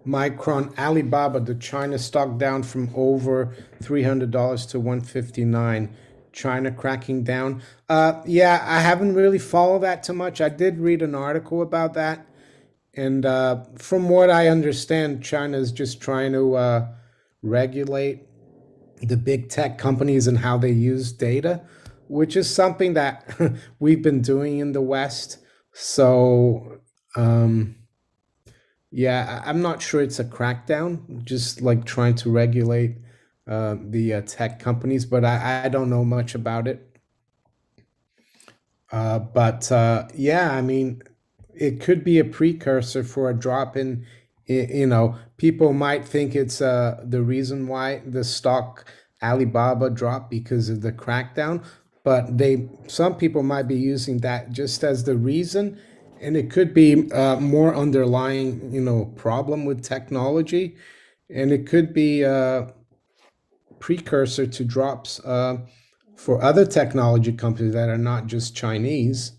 Micron, Alibaba, the China stock down from over $300 to 159. China cracking down. Yeah, I haven't really followed that too much. I did read an article about that, And from what I understand, China is just trying to regulate the big tech companies and how they use data, which is something that we've been doing in the West. So, yeah, I'm not sure it's a crackdown, just like trying to regulate the tech companies, but I don't know much about it. But yeah, I mean, it could be a precursor for a drop in, people might think it's the reason why the stock Alibaba dropped because of the crackdown, but some people might be using that just as the reason, and it could be more underlying, problem with technology, and it could be a precursor to drops for other technology companies that are not just Chinese.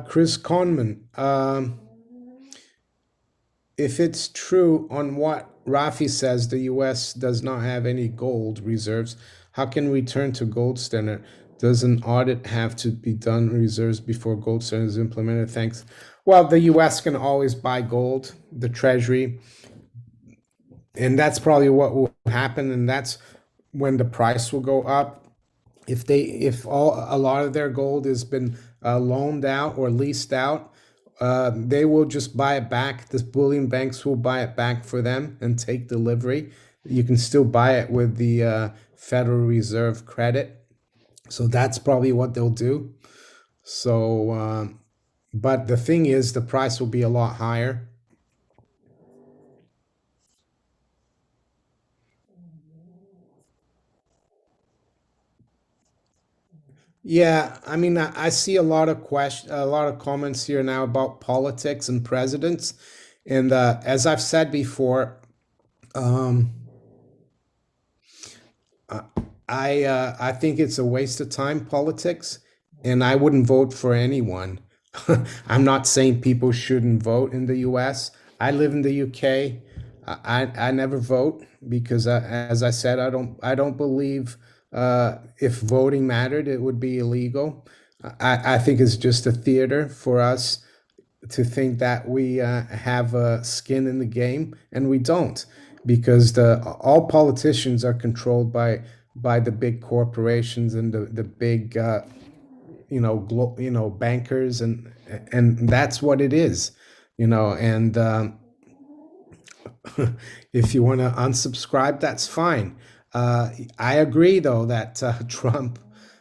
Chris Conman, if it's true on what Rafi says, the US does not have any gold reserves, how can we turn to gold standard? Does an audit have to be done reserves before gold standard is implemented? Thanks. Well, the US can always buy gold, the Treasury, and that's probably what will happen, and that's when the price will go up. If a lot of their gold has been loaned out or leased out, they will just buy it back. The bullion banks will buy it back for them and take delivery. You can still buy it with the Federal Reserve credit, so that's probably what they'll do. So, but the thing is, the price will be a lot higher. Yeah, I mean, I see a lot of comments here now about politics and presidents, and as I've said before, um, I think it's a waste of time, politics, and I wouldn't vote for anyone. I'm not saying people shouldn't vote in the U.S. I live in the UK. I never vote because, as I said, I don't believe if voting mattered, it would be illegal. I think it's just a theater for us to think that we have a skin in the game, and we don't, because the all politicians are controlled by the big corporations and the big bankers, and that's what it is, and if you want to unsubscribe, that's fine. I agree, though, that Trump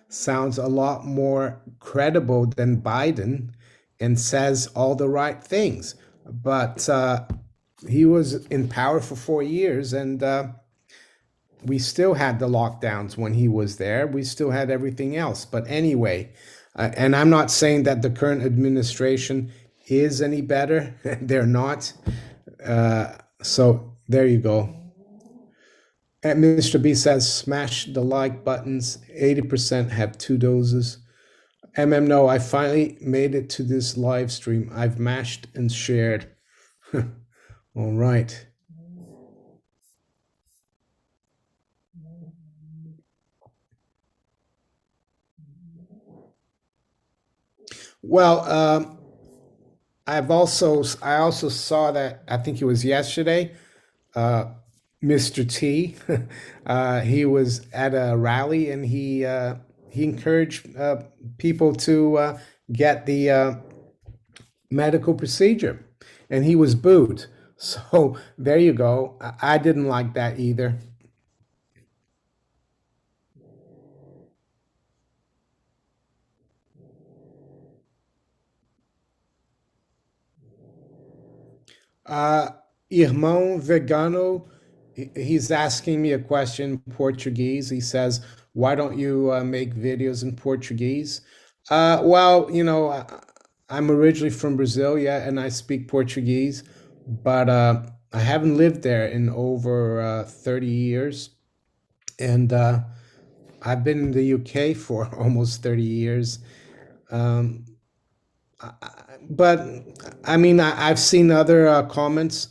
sounds a lot more credible than Biden and says all the right things. But he was in power for 4 years, and we still had the lockdowns when he was there. We still had everything else. But anyway, and I'm not saying that the current administration is any better. They're not. So there you go. And Mr. B says, smash the like buttons. 80% have 2 doses. No, I finally made it to this live stream. I've mashed and shared. All right. Well, I also saw that, I think it was yesterday, Mr. T. He was at a rally, and he encouraged people to get the medical procedure, and he was booed. So there you go. I didn't like that either. Uh, Irmão Vegano, he's asking me a question in Portuguese. He says, "Why don't you make videos in Portuguese?" Well, I'm originally from Brazil, yeah, and I speak Portuguese, but I haven't lived there in over 30 years, and I've been in the UK for almost 30 years. Um, but I mean, I've seen other comments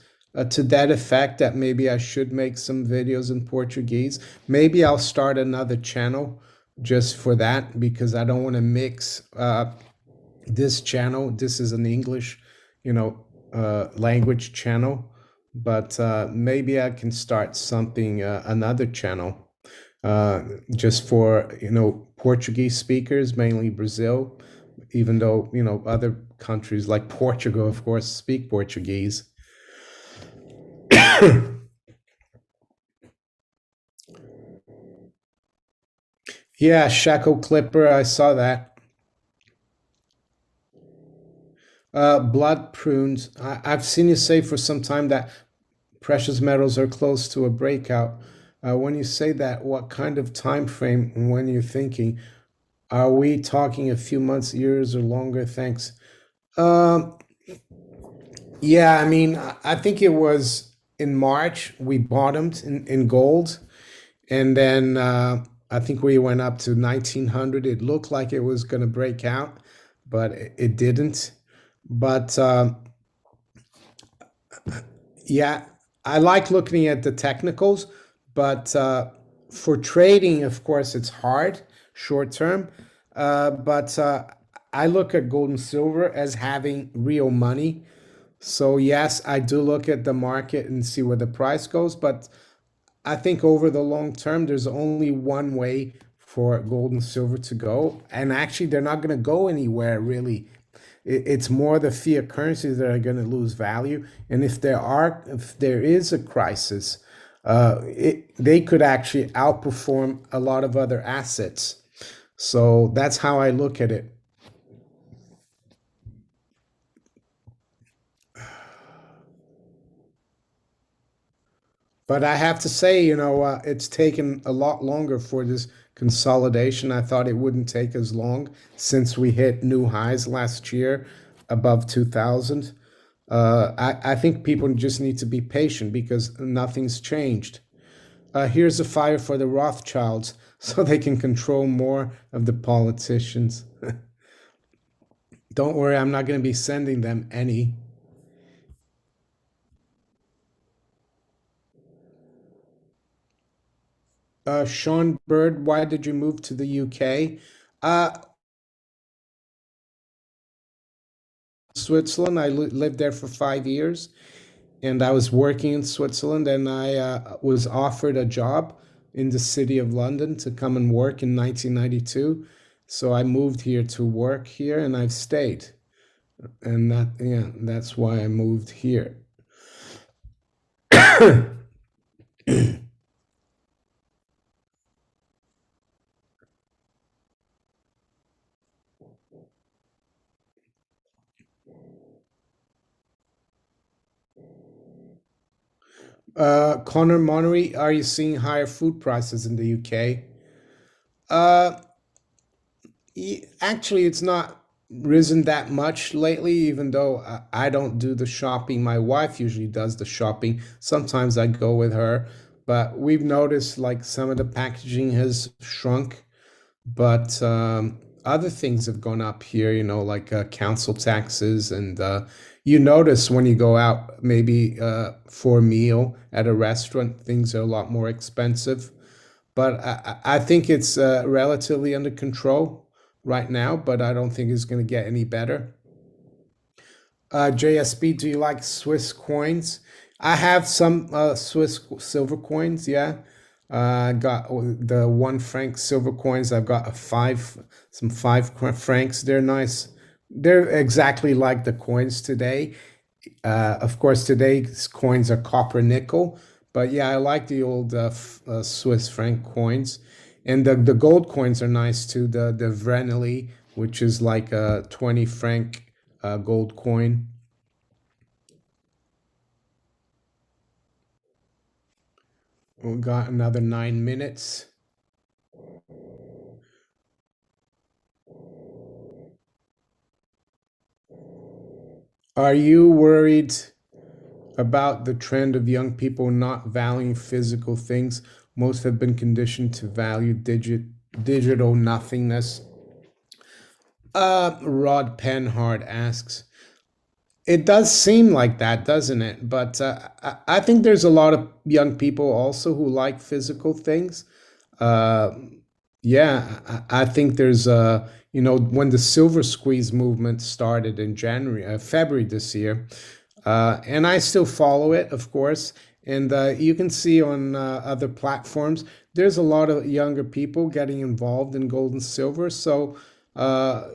to that effect that maybe I should make some videos in Portuguese. Maybe I'll start another channel just for that, because I don't want to mix, this channel. This is an English, language channel, but maybe I can start something, another channel, just for Portuguese speakers, mainly Brazil. Even though other countries like Portugal, of course, speak Portuguese. Yeah, Shackle Clipper, I saw that. Blood prunes. I've seen you say for some time that precious metals are close to a breakout. When you say that, what kind of time frame when you're thinking? Are we talking a few months, years, or longer? Thanks. Um, yeah, I mean, I think it was in March we bottomed in gold, and then I think we went up to 1900. It looked like it was going to break out, but it didn't. But yeah, I like looking at the technicals, but for trading, of course, it's hard short term. But I look at gold and silver as having real money. So yes, I do look at the market and see where the price goes, but I think over the long term, there's only one way for gold and silver to go. And actually, they're not going to go anywhere really. It's more the fiat currencies that are going to lose value. And if there is a crisis, they could actually outperform a lot of other assets. So that's how I look at it. But I have to say, it's taken a lot longer for this consolidation. I thought it wouldn't take as long since we hit new highs last year above 2000. I think people just need to be patient because nothing's changed. Here's a fire for the Rothschilds so they can control more of the politicians. Don't worry, I'm not going to be sending them any. Sean Bird, why did you move to the UK? Uh, Switzerland. I lived there for 5 years, and I was working in Switzerland, and I was offered a job in the city of London to come and work in 1992. So I moved here to work here, and I've stayed, and that's why I moved here. Connor Monnery, are you seeing higher food prices in the UK? Uh, Actually, it's not risen that much lately, even though I don't do the shopping. My wife usually does the shopping. Sometimes I go with her, but we've noticed like some of the packaging has shrunk, but other things have gone up here, like council taxes. And you notice when you go out, maybe for a meal at a restaurant, things are a lot more expensive. But I think it's relatively under control right now, but I don't think it's going to get any better. JSB, do you like Swiss coins? I have some Swiss silver coins, yeah. I got the 1 franc silver coins. I've got some 5 francs. They're nice. They're exactly like the coins today. Of course, today's coins are copper nickel, but yeah, I like the old Swiss franc coins, and the gold coins are nice too. The Vreneli, which is like a 20 franc gold coin. We got another 9 minutes. Are you worried about the trend of young people not valuing physical things? Most have been conditioned to value digital nothingness. Rod Penhard asks, it does seem like that, doesn't it? But I think there's a lot of young people also who like physical things. Uh, Yeah, I think there's when the silver squeeze movement started in February this year, and I still follow it, of course. And you can see on other platforms, there's a lot of younger people getting involved in gold and silver. So, uh,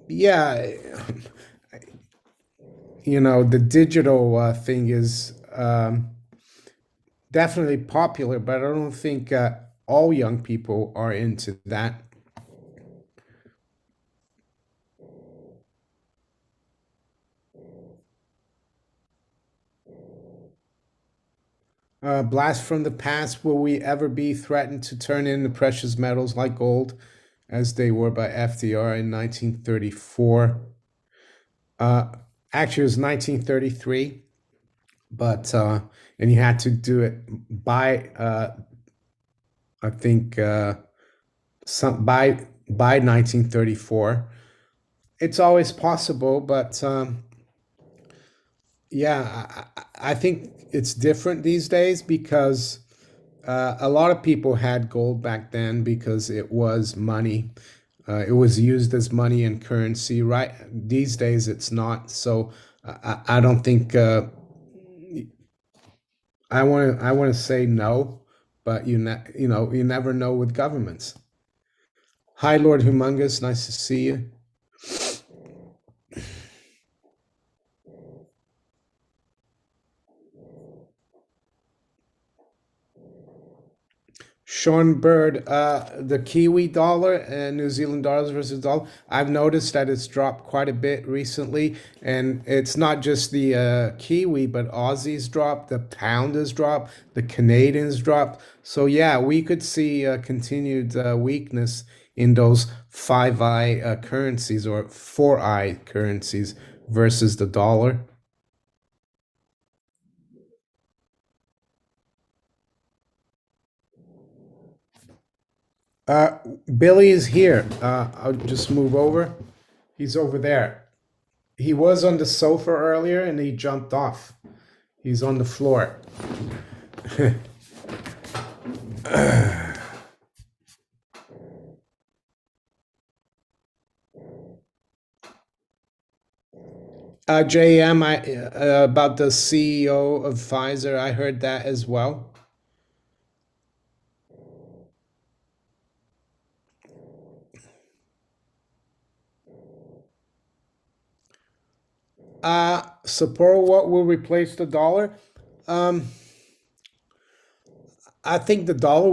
yeah, the digital thing is definitely popular, but I don't think all young people are into that. Blast from the past, will we ever be threatened to turn into precious metals like gold as they were by FDR in 1934? Uh, Actually, it was 1933, but and you had to do it by I think some by 1934. It's always possible, but yeah, I think it's different these days because a lot of people had gold back then because it was money. It was used as money and currency. Right these days, it's not. So I don't think I want to say no, but you never know with governments. Hi, Lord Humongous. Nice to see you. Sean Bird, the Kiwi dollar and New Zealand dollars versus dollar. I've noticed that it's dropped quite a bit recently, and it's not just the Kiwi, but Aussies dropped, the pound has dropped, the Canadians dropped. So yeah, we could see continued weakness in those five eye currencies or four eye currencies versus the dollar. Uh, Billy is here. I'll just move over. He's over there. He was on the sofa earlier and he jumped off. He's on the floor. JM, about the CEO of Pfizer, I heard that as well. Support what will replace the dollar? Um, I think the dollar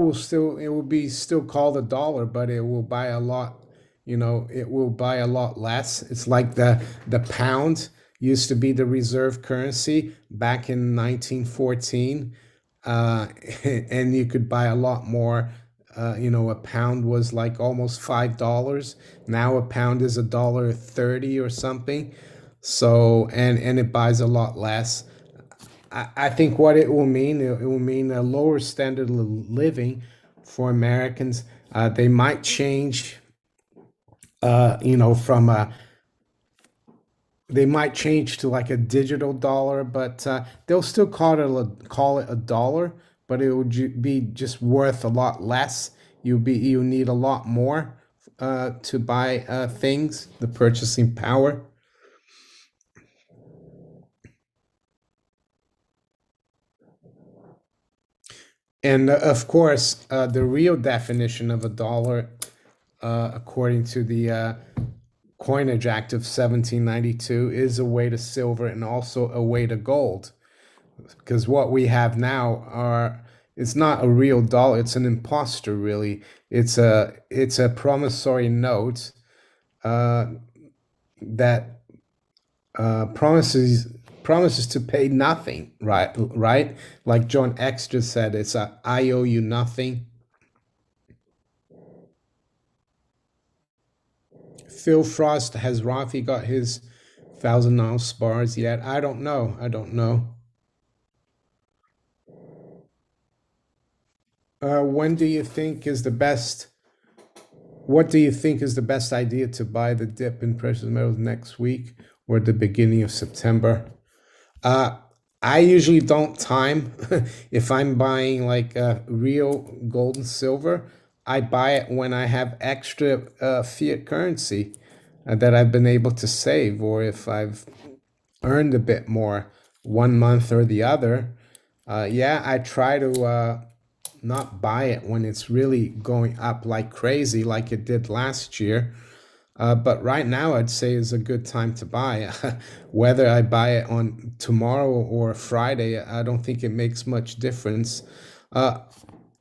it will be still called a dollar, but it will buy a lot, it will buy a lot less. It's like the pound used to be the reserve currency back in 1914. Uh, and you could buy a lot more. A pound was like almost $5. Now a pound is $1.30 or something. So and it buys a lot less. I think what it will mean a lower standard of living for Americans. They might change, from they might change to like a digital dollar, but they'll still call it a dollar, but it would be just worth a lot less. You need a lot more to buy things, the purchasing power. And of course, the real definition of a dollar, according to the Coinage Act of 1792, is a way to silver and also a way to gold. Because what we have now are it's not a real dollar; it's an imposter. Really, it's a promissory note uh, that promises to pay nothing. Right. Like John X just said, it's a I owe you nothing. Phil Frost, has Rafi got his thousand-mile spars yet? I don't know. I don't know. When do you think is the best? What do you think is the best idea to buy the dip in precious metals next week or the beginning of September? Uh, I usually don't time if I'm buying like real gold and silver. I buy it when I have extra fiat currency that I've been able to save, or if I've earned a bit more one month or the other. Yeah, I try to not buy it when it's really going up like crazy, like it did last year. But right now, I'd say is a good time to buy. Whether I buy it on tomorrow or Friday, I don't think it makes much difference. Uh,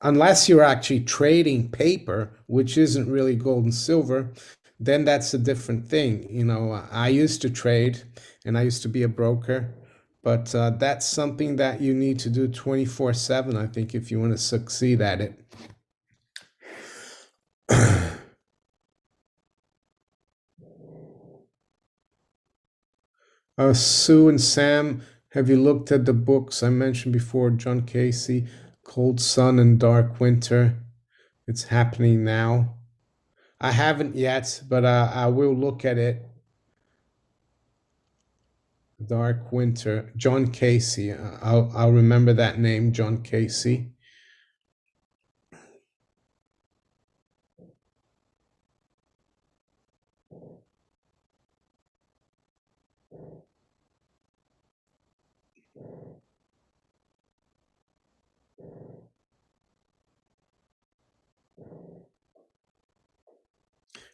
Unless you're actually trading paper, which isn't really gold and silver, then that's a different thing. I used to trade and I used to be a broker, but that's something that you need to do 24/7, I think, if you want to succeed at it. Sue and Sam, have you looked at the books I mentioned before? John Casey, Cold Sun and Dark Winter. It's happening now. I haven't yet, but I will look at it. Dark Winter, John Casey. I'll remember that name, John Casey.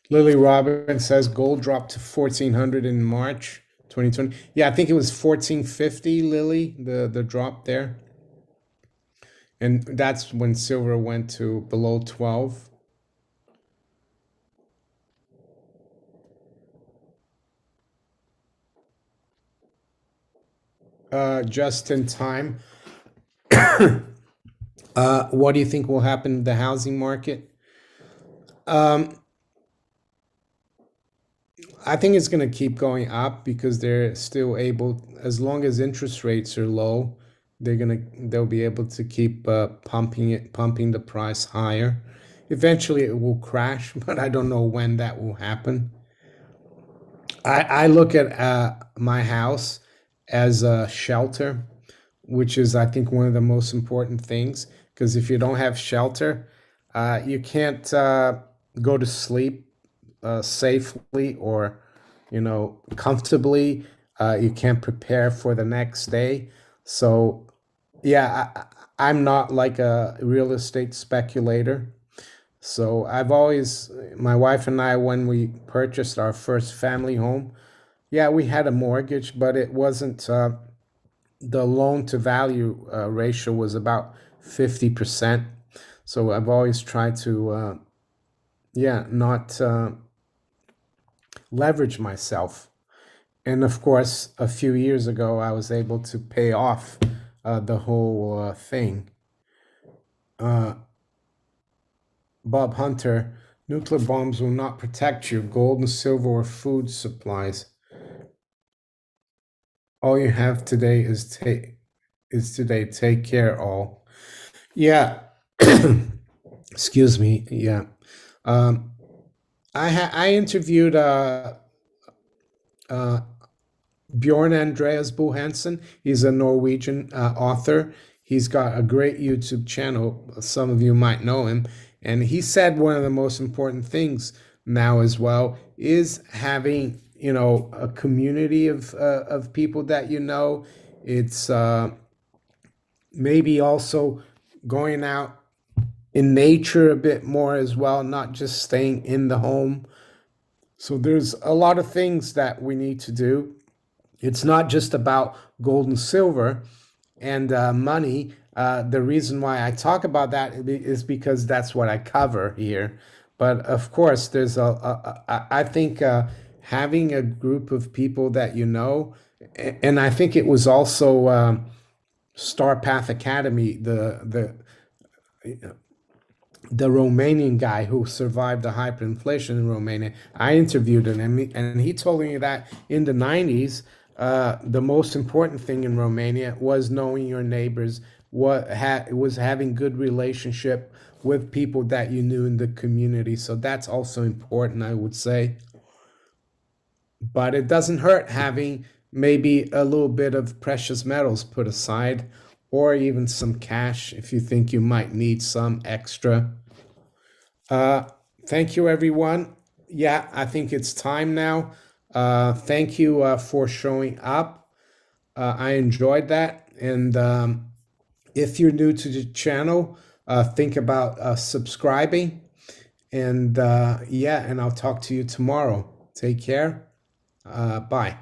Lily Robbins says gold dropped to 1400 in March 2020. Yeah, I think it was 1450, Lily, the drop there. And that's when silver went to below 12. Just in time. What do you think will happen in the housing market? I think it's going to keep going up because they're still able, as long as interest rates are low, they'll be able to keep pumping the price higher. Eventually, it will crash, but I don't know when that will happen. I look at my house as a shelter, which is, I think, one of the most important things. Because if you don't have shelter, you can't go to sleep safely or, comfortably. You can't prepare for the next day. So, yeah, I'm not like a real estate speculator. So my wife and I, when we purchased our first family home, yeah, we had a mortgage, but it wasn't, the loan to value ratio was about 50%. So I've always tried to, yeah, not leverage myself. And of course, a few years ago, I was able to pay off the whole thing. Bob Hunter, nuclear bombs will not protect you. Gold and silver or food supplies. All you have today is today. Take care, all. Yeah. Excuse me. Yeah. Um, I interviewed uh, Bjorn Andreas Bo Hansen. He's a Norwegian author. He's got a great YouTube channel. Some of you might know him. And he said one of the most important things now as well is having, a community of people that you know. It's maybe also going out in nature a bit more as well, not just staying in the home. So there's a lot of things that we need to do. It's not just about gold and silver and money. The reason why I talk about that is because that's what I cover here. But of course, I think having a group of people that you know, and I think it was also Star Path Academy, the Romanian guy who survived the hyperinflation in Romania. I interviewed him, and he told me that in the 90s, the most important thing in Romania was knowing your neighbors, was having good relationship with people that you knew in the community. So that's also important, I would say. But it doesn't hurt having maybe a little bit of precious metals put aside, or even some cash if you think you might need some extra. Uh, Thank you, everyone. Yeah, I think it's time now. Thank you for showing up. I enjoyed that. And if you're new to the channel, think about subscribing. And yeah, and I'll talk to you tomorrow. Take care. Bye.